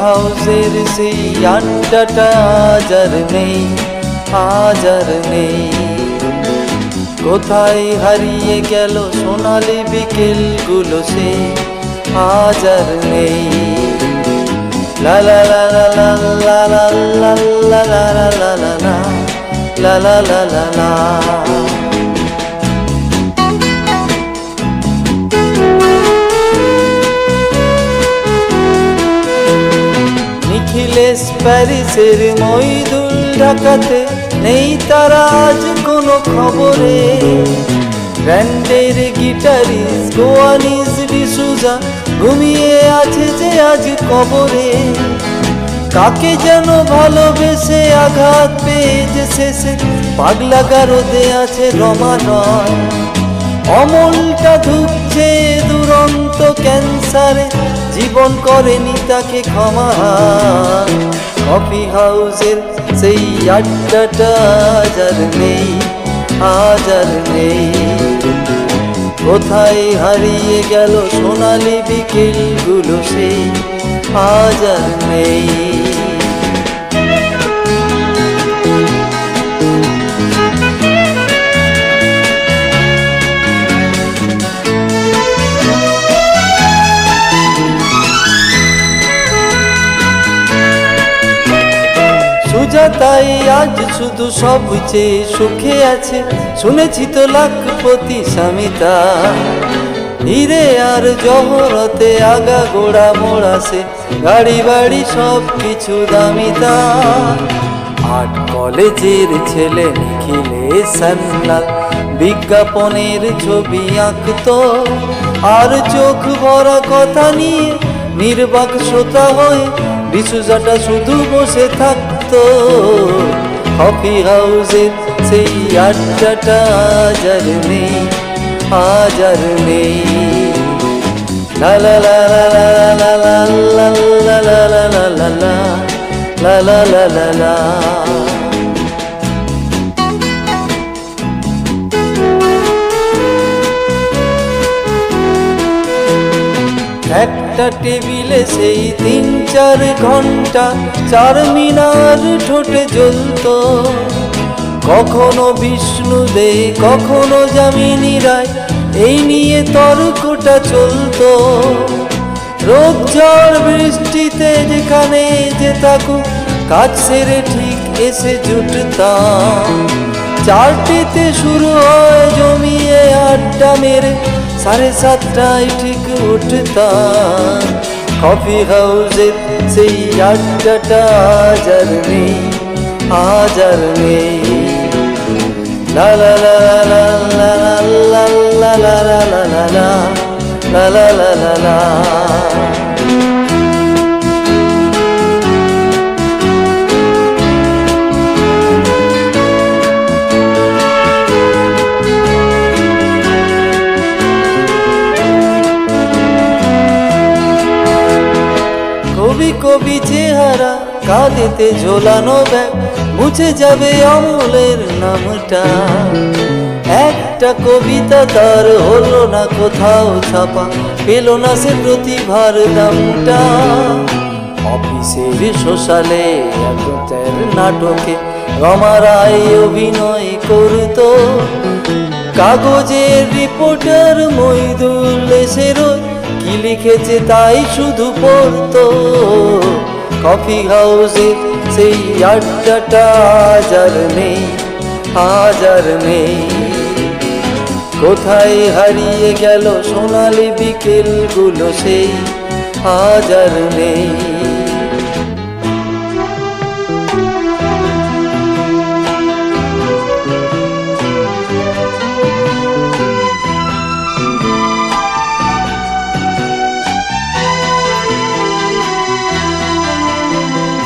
হাউসের সেই আড্ডাটা আজ আর নেই। কোথায় হারিয়ে গেল সোনালি বিকেলগুলো সে আজ আর নেই। লা লা লা লা লা লা লা লা লা লা লা লা লা লা লা লা লা। নিখিলেশ প্যারিসের মইদুল ঢাকাতে নেই তারা আজ কোনো খবরে। ব্র্যান্ডের গিটারিস্ট গোয়ানিজ ডিসুজা ঘুমিয়ে আছে যে আজ কবরে। কাকে যেন ভালোবেসে আঘাত পেয়ে যে শেষে পাগলা গারদে আছে রমানয়। অমলটা ধুকছে দুরন্ত ক্যান্সারে, জীবন করেনি তাকে ক্ষমা। কফি হাউসের সেই আড্ডাটা আজ আর নেই। কোথায় হারিয়ে গেল সোনালি বিকেলগুলো সেই আজ আর নেই। সুজাতাই আজ শুধু সবচেয়ে সুখে আছে, শুনেছি তো লাখপতি স্বামীতা। হিরে আর জহরতে আগা গোড়া মোড়াছে, গাড়ি বাড়ি সব কিছু দামিতা। আর্ট কলেজের ছেলে নিখিলেশ সান্যাল বিজ্ঞাপনের ছবি আঁকতো, আর চোখ ভরা কথা নিয়ে নির্বাক শ্রোতা হয়ে ডিসুজাটা শুধু বসে থাকতো। কফি হাউসের সেই আড্ডাটা আজ আর নেই। লা লা লা লা লা লা লা লা লা লা লা লা লা লা লা লা লা। একটা টেবিলে সেই 3-4 ঘন্টা চারমিনার ঠোঁটে জ্বলতো। কখনো বিষ্ণু দে কখনো যামিনী রায়, এই নিয়ে তর্কটা চলতো। রোদ ঝড় বৃষ্টিতে যেখানে যে থাকুক কাজ সেরে ঠিক এসে জুটতাম। 4টেতে শুরু হয় জমিয়ে আড্ডা মেরে, 7:30টায় ঠিক উঠতাম। কফি হাউসের সেই আড্ডাটা আজ আর নেই। লা লা লা লা লা লা লা লা লা লা লা লা লা লা লা লা। কবি কবি চেহারা কাঁধেতে ঝোলানো ব্যাগ, মুছে যাবে অমলের নামটা। একটা কবিতা তার হলো না কোথাও ছাপা, পেল না সে প্রতিভার দামটা। অফিসের সোশ্যালে একটার নাটকে রমা রায় অভিনয় করতো। কাগজের রিপোর্টার মইদুল এসেরো কি লিখেছে তাই শুধু পড়তো। কফি হাউসে সেই আড্ডাটা আজ আর নেই। কোথায় হারিয়ে গেল সোনালি বিকেলগুলো সেই আজ আর নেই।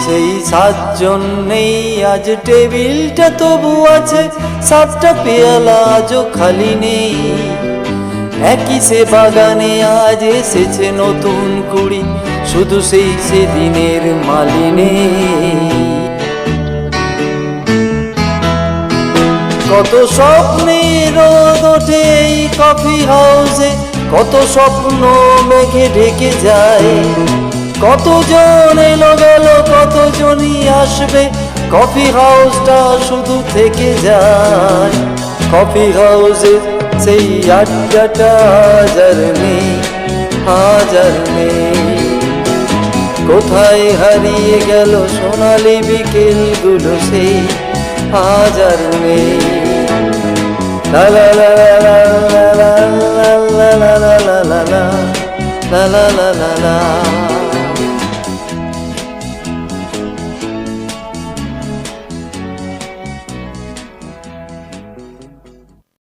সেই 7 জন নেই আজ টেবিলটা তবু আছে, 7টা পেয়ালা আজও খালি নেই। একই সে বাগানে আজ এসেছে নতুন কুড়ি, শুধু সেই সেদিনের মালিনী। কত স্বপ্নের রোদ ওঠে এই কফি হাউসে, কত স্বপ্ন মেঘে ঢেকে যায়। কতজন এলো গেল, কতজনই আসবে, কফি হাউসটা শুধু থেকে যায়। কফি হাউসে সেই আড্ডাটা হাজার নেই, হাজার নেই। কোথায় হারিয়ে গেল সোনালি বিকেলগুলো, সেই হাজার নেই। লা লা লা লা লা লা লা লা লা লা লা লা লা লা লা লা।